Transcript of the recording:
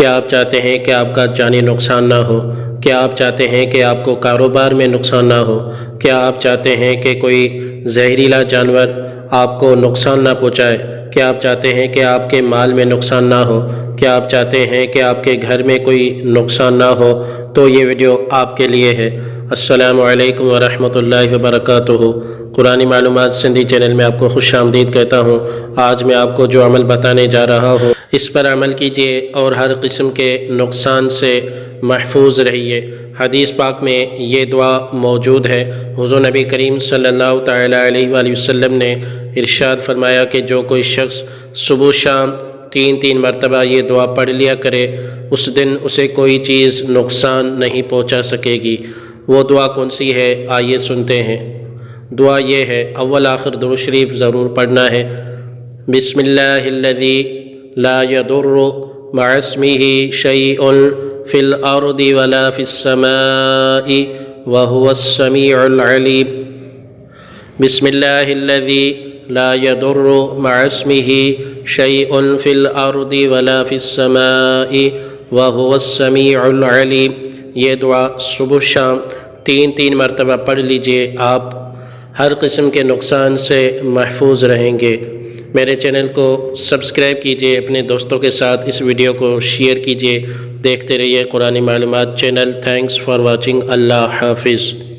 کیا آپ چاہتے ہیں کہ آپ کا جانی نقصان نہ ہو؟ کیا آپ چاہتے ہیں کہ آپ کو کاروبار میں نقصان نہ ہو؟ کیا آپ چاہتے ہیں کہ کوئی زہریلا جانور آپ کو نقصان نہ پہنچائے؟ کیا آپ چاہتے ہیں کہ آپ کے مال میں نقصان نہ ہو؟ کیا آپ چاہتے ہیں کہ آپ کے گھر میں کوئی نقصان نہ ہو؟ تو یہ ویڈیو آپ کے لیے ہے۔ السلام علیکم ورحمۃ اللہ وبرکاتہ۔ قرآنی معلومات سندھی چینل میں آپ کو خوش آمدید کہتا ہوں۔ آج میں آپ کو جو عمل بتانے جا رہا ہوں اس پر عمل کیجیے اور ہر قسم کے نقصان سے محفوظ رہیے۔ حدیث پاک میں یہ دعا موجود ہے۔ حضور نبی کریم صلی اللہ تعالیٰ علیہ وآلہ وسلم نے ارشاد فرمایا کہ جو کوئی شخص صبح شام 3 مرتبہ یہ دعا پڑھ لیا کرے اس دن اسے کوئی چیز نقصان نہیں پہنچا سکے گی۔ وہ دعا کون سی ہے آئیے سنتے ہیں۔ دعا یہ ہے، اول آخر درود شریف ضرور پڑھنا ہے۔ بسم اللہ الذی لا يضر مع اسمہ شیء فی الارض ولا فی السماء وهو السمیع العلیم۔ بسم اللہ الذی لا يضر مع اسمہ شیء فی الارض ولا فی السماء وهو السمیع العلیم۔ یہ دعا صبح شام 3 مرتبہ پڑھ لیجئے، آپ ہر قسم کے نقصان سے محفوظ رہیں گے۔ میرے چینل کو سبسکرائب کیجئے، اپنے دوستوں کے ساتھ اس ویڈیو کو شیئر کیجئے۔ دیکھتے رہیے قرآنی معلومات چینل۔ Thanks for watching. اللہ حافظ۔